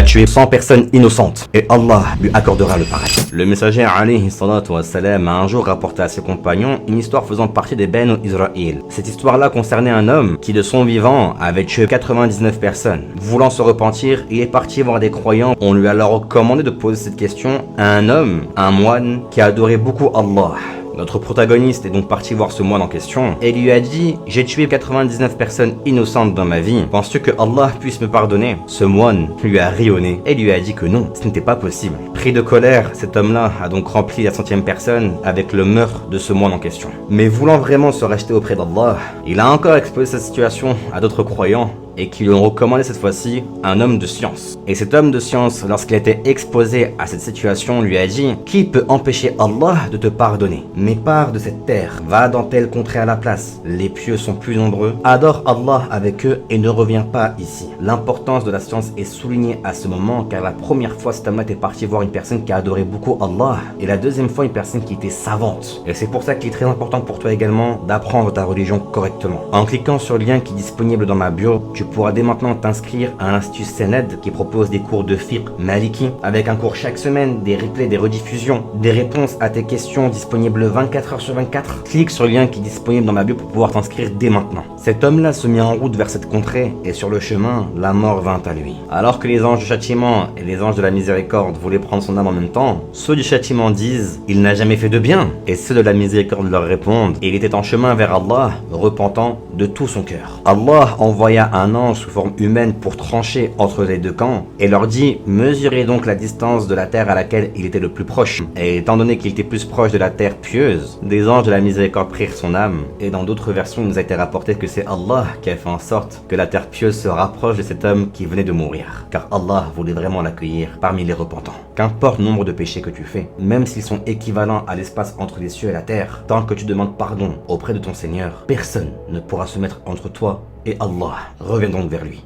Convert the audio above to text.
tué 100 personnes innocentes et Allah lui accordera le paradis. Le messager alayhi salatu wassalam a un jour rapporté à ses compagnons une histoire faisant partie des Banu Israël. Cette histoire-là concernait un homme qui de son vivant avait tué 99 personnes. Voulant se repentir, il est parti voir des croyants. On lui a alors recommandé de poser cette question à un homme, un moine qui adorait beaucoup Allah. Notre protagoniste est donc parti voir ce moine en question et lui a dit « J'ai tué 99 personnes innocentes dans ma vie, penses-tu que Allah puisse me pardonner ?» Ce moine lui a ri au nez et lui a dit que non, ce n'était pas possible. Pris de colère, cet homme-là a donc rempli la 100e personne avec le meurtre de ce moine en question. Mais voulant vraiment se racheter auprès d'Allah, il a encore exposé sa situation à d'autres croyants et qui lui ont recommandé cette fois-ci un homme de science. Et cet homme de science, lorsqu'il était exposé à cette situation, lui a dit « Qui peut empêcher Allah de te pardonner? Mais pars de cette terre, va dans tel contrée à la place. Les pieux sont plus nombreux, adore Allah avec eux et ne reviens pas ici. » L'importance de la science est soulignée à ce moment car la première fois cet homme était parti voir une personne qui adorait beaucoup Allah et la deuxième fois une personne qui était savante. Et c'est pour ça qu'il est très important pour toi également d'apprendre ta religion correctement. En cliquant sur le lien qui est disponible dans ma bio, tu pourras dès maintenant t'inscrire à l'Institut Sened qui propose des cours de fiqh maliki avec un cours chaque semaine, des replays, des rediffusions, des réponses à tes questions disponibles 24 heures sur 24. Clique sur le lien qui est disponible dans ma bio pour pouvoir t'inscrire dès maintenant. Cet homme-là se mit en route vers cette contrée et sur le chemin, la mort vint à lui. Alors que les anges du châtiment et les anges de la miséricorde voulaient prendre son âme en même temps, ceux du châtiment disent « Il n'a jamais fait de bien » et ceux de la miséricorde leur répondent « Il était en chemin vers Allah, repentant de tout son cœur. » Allah envoya un ange sous forme humaine pour trancher entre les deux camps et leur dit « Mesurez donc la distance de la terre à laquelle il était le plus proche. » Et étant donné qu'il était plus proche de la terre pieuse, des anges de la miséricorde prirent son âme et dans d'autres versions il nous a été rapporté que c'est Allah qui a fait en sorte que la terre pieuse se rapproche de cet homme qui venait de mourir, car Allah voulait vraiment l'accueillir parmi les repentants. Qu'importe le nombre de péchés que tu fais, même s'ils sont équivalents à l'espace entre les cieux et la terre, tant que tu demandes pardon auprès de ton Seigneur, personne ne pourra se mettre entre toi et Allah. Reviens donc vers lui.